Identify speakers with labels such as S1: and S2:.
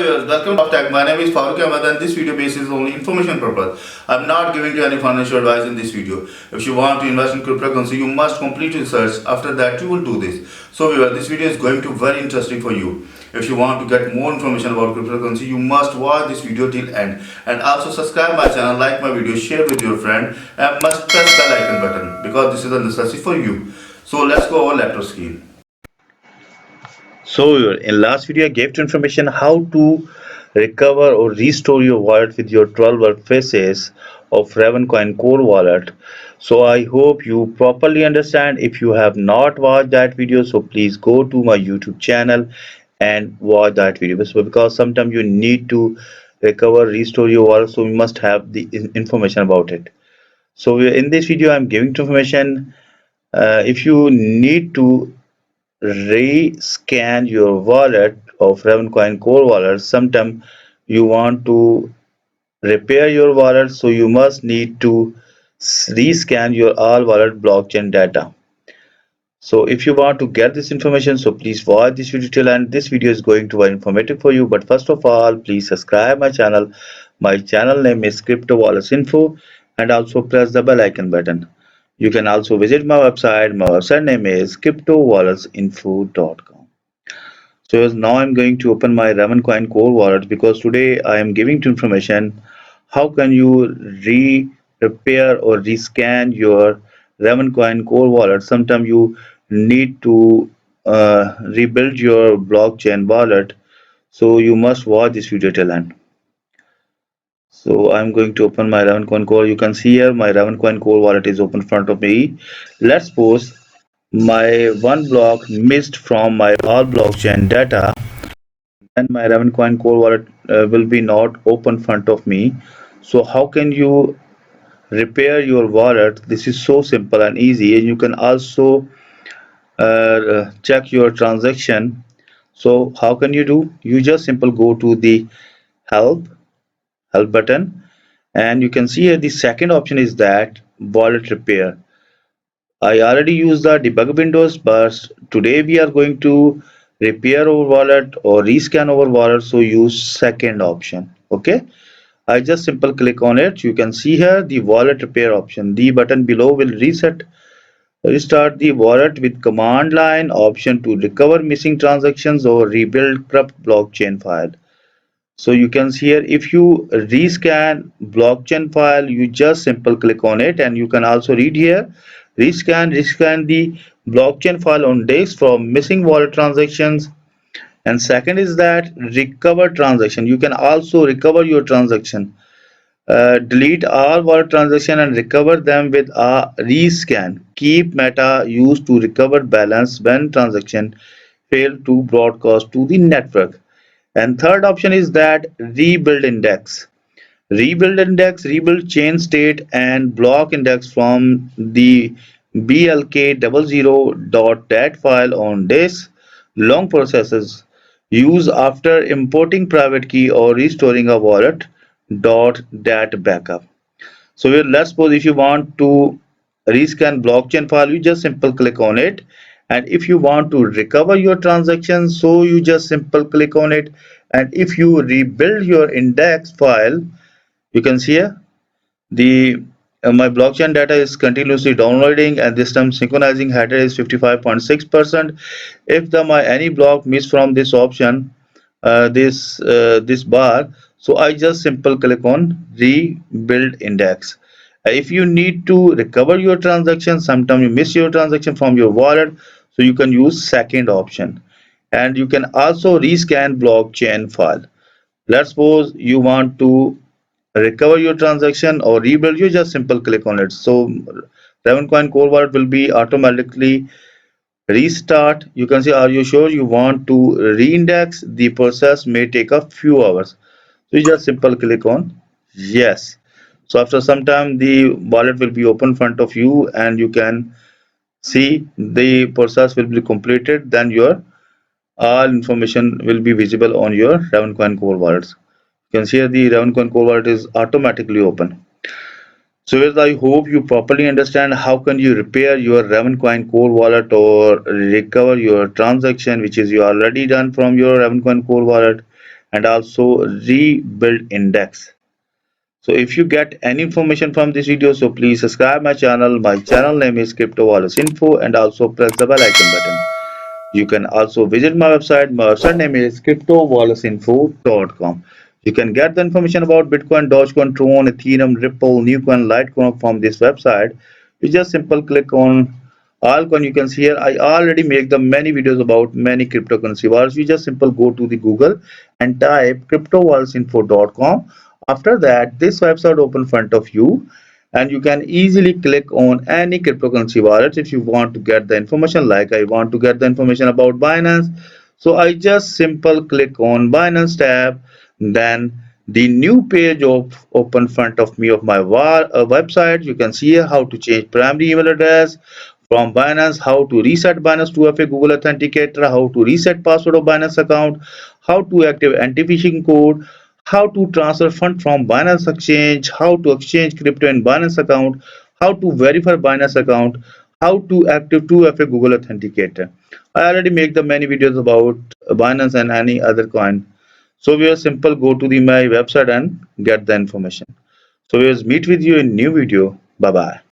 S1: viewers, welcome to Tech. My name is Farooq Ahmed and this video base is only information purpose. I'm not giving you any financial advice in this video. If you want to invest in cryptocurrency, you must complete research. After that, you will do this. So viewers, this video is going to be very interesting for you. If you want to get more information about cryptocurrency, you must watch this video till end. And also subscribe my channel, like my video, share with your friend, and must press the icon button because this is a necessity for you. So let's go over laptop screen.
S2: So in last video I gave you information how to recover or restore your wallet with your 12 work phases of Ravencoin core wallet. So I hope you properly understand. If you have not watched that video, so please go to my YouTube channel and watch that video. So because sometimes you need to recover, restore your wallet, so you must have the information about it. So in this video I'm giving information. If you need to rescan your wallet of Ravencoin core wallet, sometime you want to repair your wallet, so you must need to rescan your all wallet blockchain data. So if you want to get this information, so please watch this video till end. This video is going to be informative for you, but first of all, please subscribe my channel. My channel name is Crypto Wallets Info, and also press the bell icon button. You can also visit my website. My website name is cryptowalletsinfo.com. So now I'm going to open my Ravencoin core wallet, because today I am giving you information how can you repair or rescan your Ravencoin core wallet. Sometimes you need to rebuild your blockchain wallet, so you must watch this video till end. So I'm going to open my Ravencoin core. You can see here my Ravencoin core wallet is open in front of me. Let's suppose my one block missed from my all blockchain data, and my Ravencoin core wallet will be not open in front of me. So how can you repair your wallet? This is so simple and easy, and you can also check your transaction. So how can you do? You just simply go to the help button, and you can see here the second option is that wallet repair. I already used the debug windows, but today we are going to repair our wallet or rescan our wallet, so use second option. Okay, I just simple click on it. You can see here the wallet repair option. The button below will restart the wallet with command line option to recover missing transactions or rebuild corrupt blockchain file. So you can see here, if you rescan blockchain file, you just simple click on it, and you can also read here, rescan the blockchain file on disk from missing wallet transactions. And second is that recover transaction. You can also recover your transaction. Delete all wallet transaction and recover them with a rescan. Keep meta used to recover balance when transaction fail to broadcast to the network. And third option is that rebuild index. Rebuild chain state and block index from the blk00.dat file on disk. Long processes use after importing private key or restoring a wallet .dat backup. So let's suppose if you want to rescan blockchain file, you just simple click on it. And if you want to recover your transaction, so you just simple click on it. And if you rebuild your index file, you can see here the my blockchain data is continuously downloading, and this time synchronizing header is 55.6%. If my any block miss from this option, this bar, so I just simple click on rebuild index. If you need to recover your transaction, sometimes you miss your transaction from your wallet, so you can use second option. And you can also rescan blockchain file. Let's suppose you want to recover your transaction or rebuild, you just simple click on it. So Ravencoin core wallet will be automatically restart. You can see, are you sure you want to reindex? The process may take a few hours, so you just simple click on yes. So after some time the wallet will be open in front of you, and you can see the process will be completed. Then your all information will be visible on your Ravencoin core wallets. You can see here the Ravencoin core wallet is automatically open. So yes, I hope you properly understand how can you repair your Ravencoin core wallet or recover your transaction which is you already done from your Ravencoin core wallet. and also rebuild index. So if you get any information from this video, so please subscribe my channel. My channel name is Crypto Wallets Info, and also press the bell icon button. You can also visit my website. My website name is cryptowalletsinfo.com. You can get the information about Bitcoin, Dogecoin, Tron, Ethereum, Ripple, Newcoin, LITECOIN from this website. You just simple click on all coin. You can see here I already make the many videos about many cryptocurrency wallets. You just simple go to the Google and type cryptowalletsinfo.com. After that, this website open front of you, and you can easily click on any cryptocurrency wallet. If you want to get the information, like I want to get the information about Binance, so I just simple click on Binance tab. Then the new page of open front of me of my website. You can see here how to change primary email address from Binance, how to reset Binance 2FA Google Authenticator, how to reset password of Binance account, how to active anti-phishing code, how to transfer fund from Binance exchange, how to exchange crypto in Binance account, how to verify Binance account, how to active 2FA Google Authenticator. I already make the many videos about Binance and any other coin. So we are simple go to the my website and get the information. So we will meet with you in new video. Bye bye.